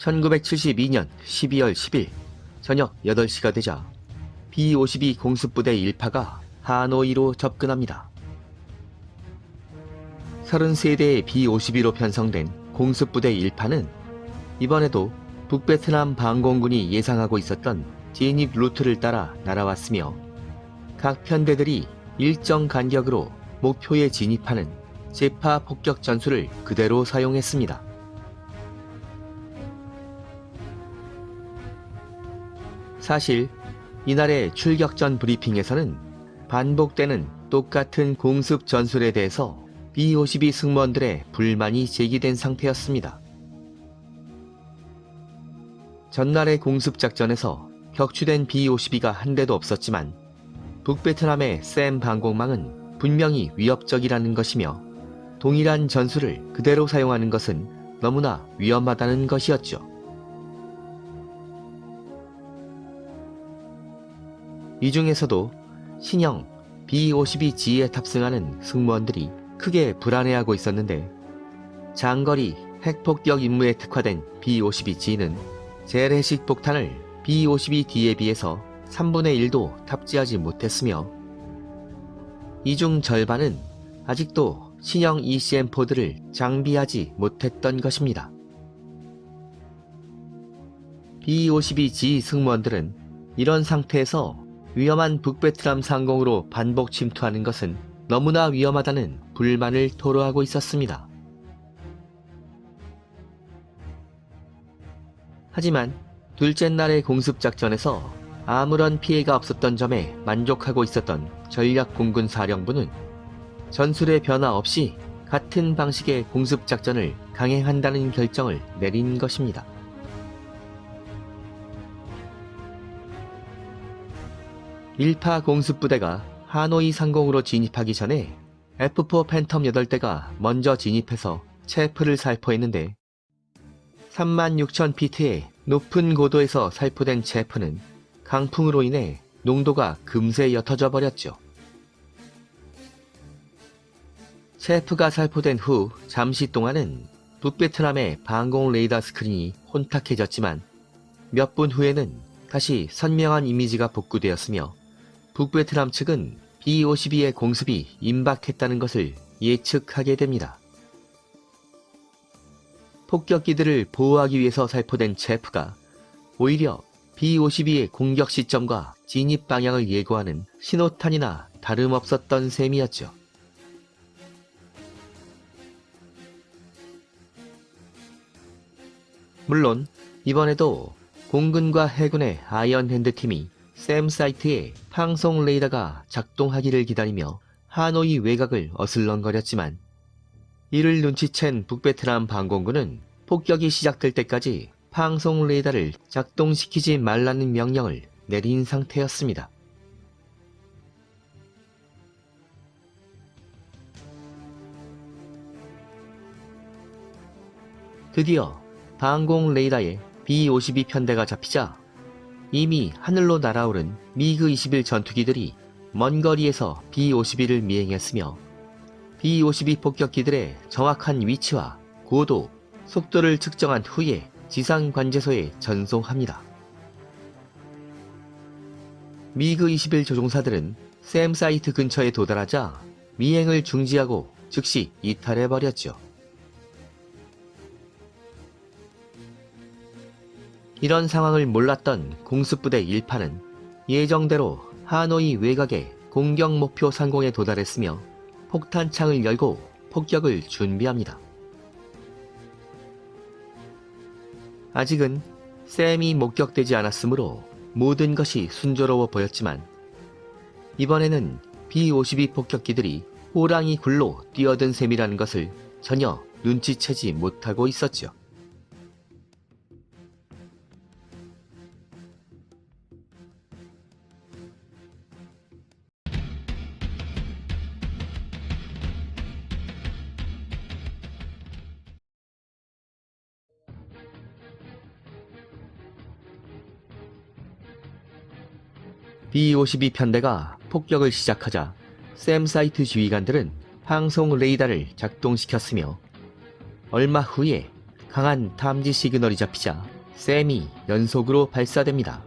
1972년 12월 10일 저녁 8시가 되자 B-52 공습부대 1파가 하노이로 접근합니다. 33대의 B-52로 편성된 공습부대 1파는 이번에도 북베트남 방공군이 예상하고 있었던 진입 루트를 따라 날아왔으며 각 편대들이 일정 간격으로 목표에 진입하는 제파 폭격 전술을 그대로 사용했습니다. 사실 이날의 출격 전 브리핑에서는 반복되는 똑같은 공습 전술에 대해서 B-52 승무원들의 불만이 제기된 상태였습니다. 전날의 공습작전에서 격추된 B-52가 한 대도 없었지만 북베트남의 샘 방공망은 분명히 위협적이라는 것이며 동일한 전술을 그대로 사용하는 것은 너무나 위험하다는 것이었죠. 이 중에서도 신형 B-52G에 탑승하는 승무원들이 크게 불안해하고 있었는데 장거리 핵폭격 임무에 특화된 B-52G는 재래식 폭탄을 B-52D에 비해서 3분의 1도 탑재하지 못했으며 이 중 절반은 아직도 신형 ECM4들을 장비하지 못했던 것입니다. B-52G 승무원들은 이런 상태에서 위험한 북베트남 상공으로 반복 침투하는 것은 너무나 위험하다는 불만을 토로하고 있었습니다. 하지만 둘째 날의 공습작전에서 아무런 피해가 없었던 점에 만족하고 있었던 전략공군사령부는 전술의 변화 없이 같은 방식의 공습작전을 강행한다는 결정을 내린 것입니다. 일파 공습부대가 하노이 상공으로 진입하기 전에 F4 팬텀 8대가 먼저 진입해서 체프를 살포했는데 36,000피트의 높은 고도에서 살포된 체프는 강풍으로 인해 농도가 금세 옅어져 버렸죠. 체프가 살포된 후 잠시 동안은 북베트남의 방공 레이더 스크린이 혼탁해졌지만 몇 분 후에는 다시 선명한 이미지가 복구되었으며 북베트남 측은 B-52의 공습이 임박했다는 것을 예측하게 됩니다. 폭격기들을 보호하기 위해서 살포된 체프가 오히려 B-52의 공격 시점과 진입 방향을 예고하는 신호탄이나 다름없었던 셈이었죠. 물론 이번에도 공군과 해군의 아이언핸드 팀이 샘 사이트에 방송 레이더가 작동하기를 기다리며 하노이 외곽을 어슬렁거렸지만 이를 눈치챈 북베트남 방공군은 폭격이 시작될 때까지 방송 레이더를 작동시키지 말라는 명령을 내린 상태였습니다. 드디어 방공 레이더에 B-52 편대가 잡히자 이미 하늘로 날아오른 미그-21 전투기들이 먼 거리에서 B-52를 미행했으며 B-52 폭격기들의 정확한 위치와 고도, 속도를 측정한 후에 지상 관제소에 전송합니다. 미그-21 조종사들은 샘 사이트 근처에 도달하자 미행을 중지하고 즉시 이탈해버렸죠. 이런 상황을 몰랐던 공습부대 1파는 예정대로 하노이 외곽의 공격 목표 상공에 도달했으며 폭탄창을 열고 폭격을 준비합니다. 아직은 샘이 목격되지 않았으므로 모든 것이 순조로워 보였지만 이번에는 B-52 폭격기들이 호랑이 굴로 뛰어든 셈이라는 것을 전혀 눈치채지 못하고 있었죠. B-52 편대가 폭격을 시작하자 샘 사이트 지휘관들은 방송 레이더를 작동시켰으며 얼마 후에 강한 탐지 시그널이 잡히자 샘이 연속으로 발사됩니다.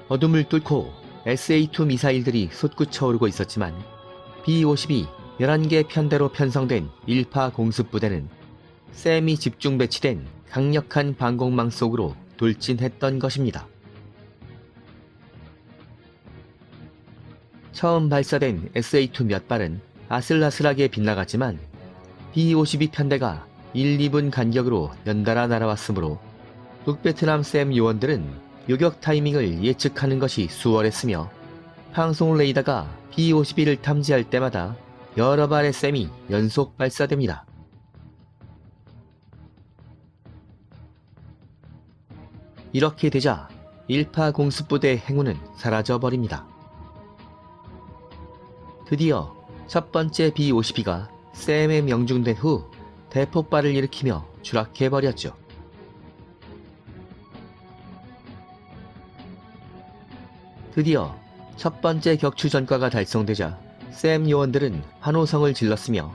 어둠을 뚫고 SA-2 미사일들이 솟구쳐 오르고 있었지만 B-52 11개 편대로 편성된 1파 공습부대는 샘이 집중 배치된 강력한 방공망 속으로 돌진했던 것입니다. 처음 발사된 SA-2 몇 발은 아슬아슬하게 빗나갔지만 B-52 편대가 1, 2분 간격으로 연달아 날아왔으므로 북베트남 샘 요원들은 요격 타이밍을 예측하는 것이 수월했으며 방송 레이더가 B-52를 탐지할 때마다 여러 발의 샘이 연속 발사됩니다. 이렇게 되자 1파 공습부대의 행운은 사라져버립니다. 드디어 첫 번째 B-52가 샘에 명중된 후 대폭발을 일으키며 추락해버렸죠. 드디어 첫 번째 격추 전과가 달성되자 샘 요원들은 환호성을 질렀으며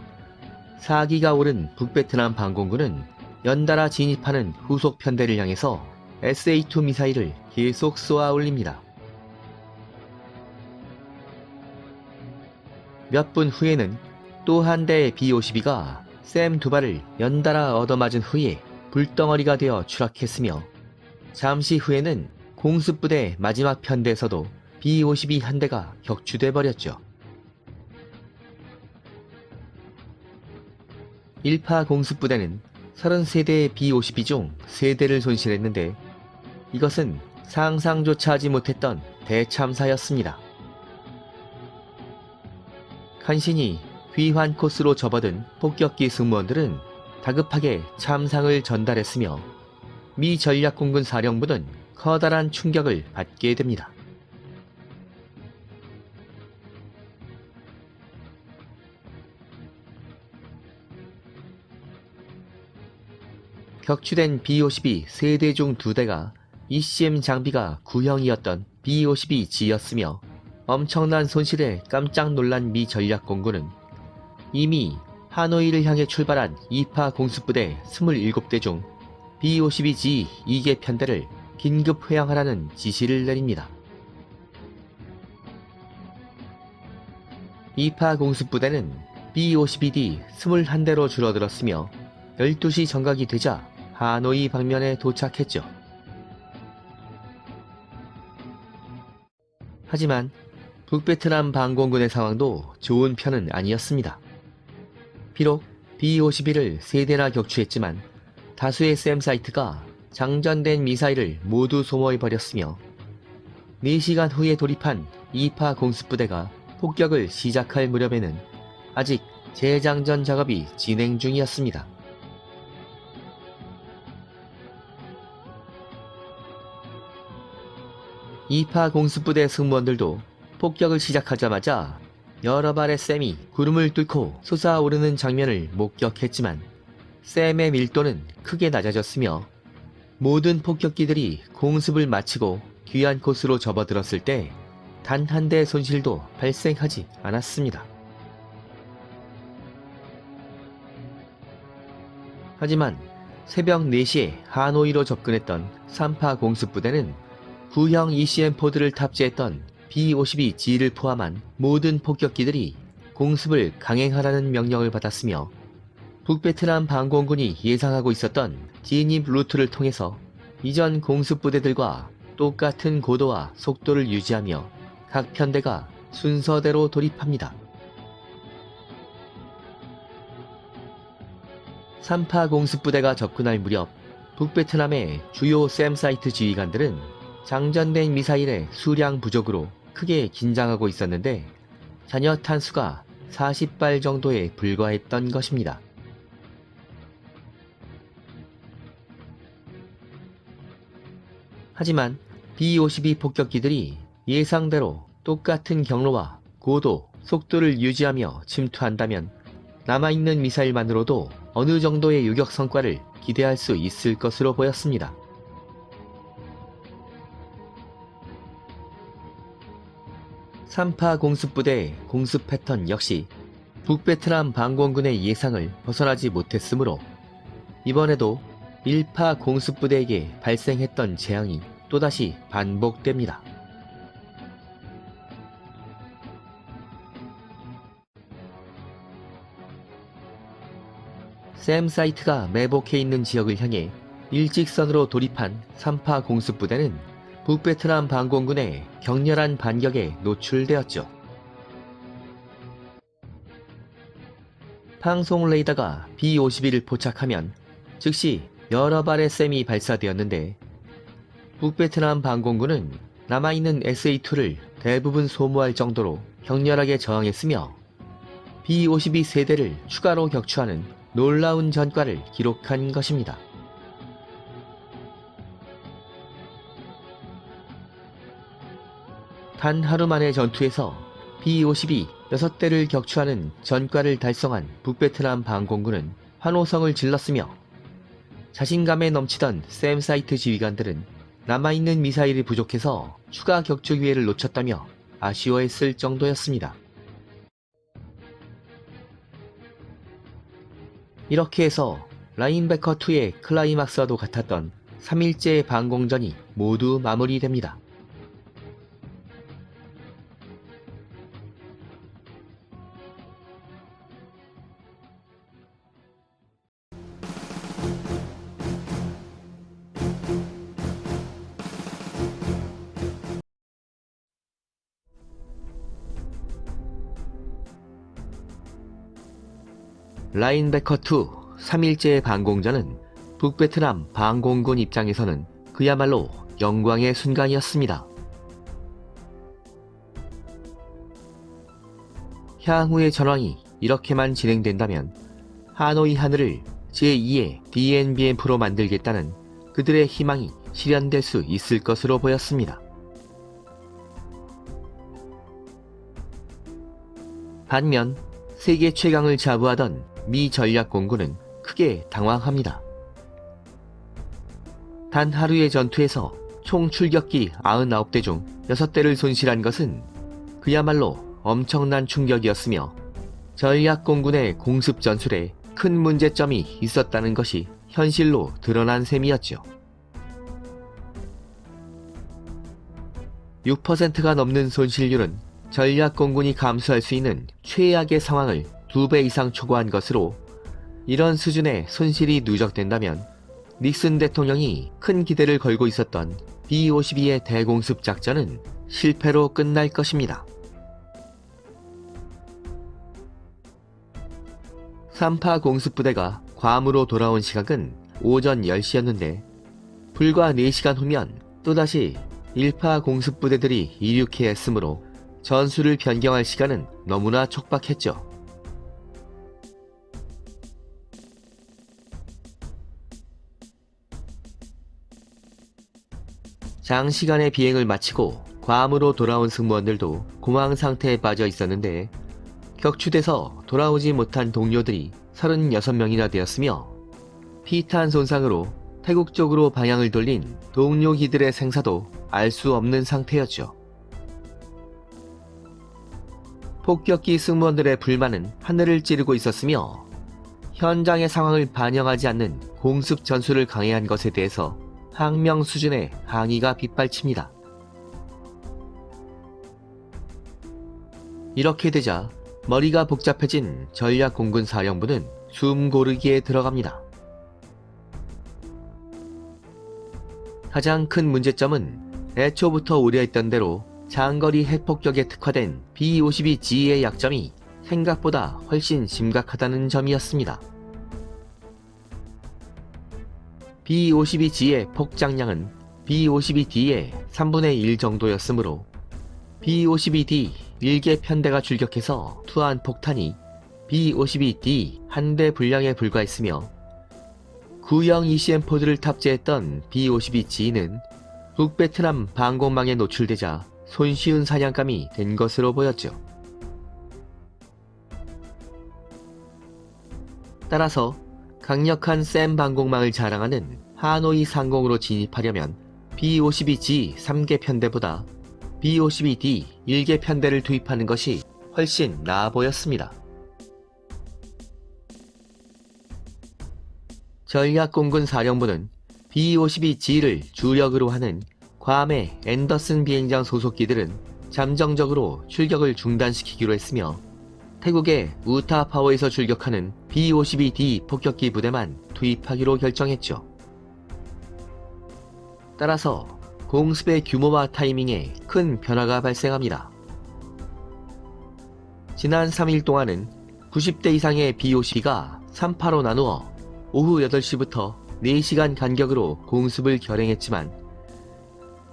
사기가 오른 북베트남 방공군은 연달아 진입하는 후속 편대를 향해서 SA-2 미사일을 계속 쏘아 올립니다. 몇 분 후에는 또 한 대의 B-52가 샘 두 발을 연달아 얻어맞은 후에 불덩어리가 되어 추락했으며 잠시 후에는 공습부대 마지막 편대에서도 B-52 한 대가 격추돼 버렸죠. 1파 공습부대는 33대의 B-52 중 3대를 손실했는데 이것은 상상조차 하지 못했던 대참사였습니다. 간신히 귀환 코스로 접어든 폭격기 승무원들은 다급하게 참상을 전달했으며 미 전략공군 사령부는 커다란 충격을 받게 됩니다. 격추된 B-52 3대 중 2대가 ECM 장비가 구형이었던 B-52G였으며 엄청난 손실에 깜짝 놀란 미 전략공군은 이미 하노이를 향해 출발한 2파 공습부대 27대 중 B-52G 2개 편대를 긴급 회항하라는 지시를 내립니다. 2파 공습부대는 B-52D 21대로 줄어들었으며 12시 정각이 되자 하노이 방면에 도착했죠. 하지만 북베트남 방공군의 상황도 좋은 편은 아니었습니다. 비록 B-52를 3대나 격추했지만 다수의 샘 사이트가 장전된 미사일을 모두 소모해버렸으며 4시간 후에 돌입한 2파 공습부대가 폭격을 시작할 무렵에는 아직 재장전 작업이 진행 중이었습니다. 이파 공습부대 승무원들도 폭격을 시작하자마자 여러 발의 샘이 구름을 뚫고 솟아오르는 장면을 목격했지만 샘의 밀도는 크게 낮아졌으며 모든 폭격기들이 공습을 마치고 귀한 코스로 접어들었을 때 단 한 대의 손실도 발생하지 않았습니다. 하지만 새벽 4시에 하노이로 접근했던 3파 공습부대는 구형 ECM-4를 탑재했던 B-52G를 포함한 모든 폭격기들이 공습을 강행하라는 명령을 받았으며 북베트남 방공군이 예상하고 있었던 진입 루트를 통해서 이전 공습부대들과 똑같은 고도와 속도를 유지하며 각 편대가 순서대로 돌입합니다. 3파 공습부대가 접근할 무렵 북베트남의 주요 샘 사이트 지휘관들은 장전된 미사일의 수량 부족으로 크게 긴장하고 있었는데 잔여 탄수가 40발 정도에 불과했던 것입니다. 하지만 B-52 폭격기들이 예상대로 똑같은 경로와 고도, 속도를 유지하며 침투한다면 남아있는 미사일만으로도 어느 정도의 유격 성과를 기대할 수 있을 것으로 보였습니다. 삼파 공습부대의 공습 패턴 역시 북베트남 반공군의 예상을 벗어나지 못했으므로 이번에도 일파 공습부대에게 발생했던 재앙이 또다시 반복됩니다. 샘 사이트가 매복해 있는 지역을 향해 일직선으로 돌입한 3파 공습부대는 북베트남 반공군의 격렬한 반격에 노출되었죠. 방송 레이더가 B-51을 포착하면 즉시 여러 발의 샘이 발사되었는데 북베트남 반공군은 남아있는 SA-2를 대부분 소모할 정도로 격렬하게 저항했으며 B-52 세대를 추가로 격추하는 놀라운 전과를 기록한 것입니다. 단 하루 만의 전투에서 B-52 6대를 격추하는 전과를 달성한 북베트남 반공군은 환호성을 질렀으며 자신감에 넘치던 샘 사이트 지휘관들은 남아있는 미사일이 부족해서 추가 격추 기회를 놓쳤다며 아쉬워했을 정도였습니다. 이렇게 해서 라인베커2의 클라이막스와도 같았던 3일째 반공전이 모두 마무리됩니다. 라인베커2 3일째 반공전은 북베트남 반공군 입장에서는 그야말로 영광의 순간이었습니다. 향후의 전황이 이렇게만 진행된다면 하노이 하늘을 제2의 DNBM프로 만들겠다는 그들의 희망이 실현될 수 있을 것으로 보였습니다. 반면 세계 최강을 자부하던 미 전략공군은 크게 당황합니다. 단 하루의 전투에서 총 출격기 99대 중 6대를 손실한 것은 그야말로 엄청난 충격이었으며 전략공군의 공습 전술에 큰 문제점이 있었다는 것이 현실로 드러난 셈이었죠. 6%가 넘는 손실률은 전략공군이 감수할 수 있는 최악의 상황을 2배 이상 초과한 것으로 이런 수준의 손실이 누적된다면 닉슨 대통령이 큰 기대를 걸고 있었던 B-52의 대공습 작전은 실패로 끝날 것입니다. 3파 공습부대가 괌으로 돌아온 시각은 오전 10시였는데 불과 4시간 후면 또다시 1파 공습부대들이 이륙해야 했으므로 전술을 변경할 시간은 너무나 촉박했죠. 장시간의 비행을 마치고 괌으로 돌아온 승무원들도 공황 상태에 빠져 있었는데 격추돼서 돌아오지 못한 동료들이 36명이나 되었으며 피탄 손상으로 태국 쪽으로 방향을 돌린 동료기들의 생사도 알 수 없는 상태였죠. 폭격기 승무원들의 불만은 하늘을 찌르고 있었으며 현장의 상황을 반영하지 않는 공습 전술을 강행한 것에 대해서 항명 수준의 항의가 빗발칩니다. 이렇게 되자 머리가 복잡해진 전략공군 사령부는 숨 고르기에 들어갑니다. 가장 큰 문제점은 애초부터 우려했던 대로 장거리 핵폭격에 특화된 B-52G의 약점이 생각보다 훨씬 심각하다는 점이었습니다. B-52G의 폭장량은 B-52D의 3분의 1 정도였으므로 B-52D 1개 편대가 출격해서 투하한 폭탄이 B-52D 한 대 분량에 불과했으며 구형 ECM-4를 탑재했던 B-52G는 북베트남 방공망에 노출되자 손쉬운 사냥감이 된 것으로 보였죠. 따라서 강력한 샘 방공망을 자랑하는 하노이 상공으로 진입하려면 B-52G 3개 편대보다 B-52D 1개 편대를 투입하는 것이 훨씬 나아 보였습니다. 전략공군 사령부는 B-52G를 주력으로 하는 괌의 앤더슨 비행장 소속기들은 잠정적으로 출격을 중단시키기로 했으며 태국의 우타파오에서 출격하는 B-52D 폭격기 부대만 투입하기로 결정했죠. 따라서 공습의 규모와 타이밍에 큰 변화가 발생합니다. 지난 3일 동안은 90대 이상의 B-52가 3파로 나누어 오후 8시부터 4시간 간격으로 공습을 결행했지만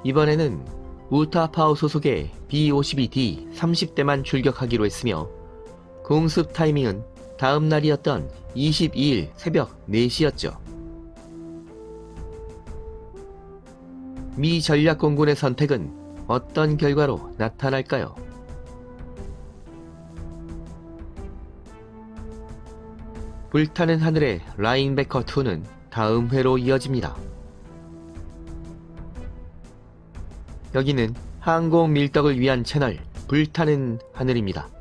이번에는 우타파오 소속의 B-52D 30대만 출격하기로 했으며 공습 타이밍은 다음 날이었던 22일 새벽 4시였죠. 미 전략공군의 선택은 어떤 결과로 나타날까요? 불타는 하늘의 라인베커2는 다음 회로 이어집니다. 여기는 항공 밀떡을 위한 채널 불타는 하늘입니다.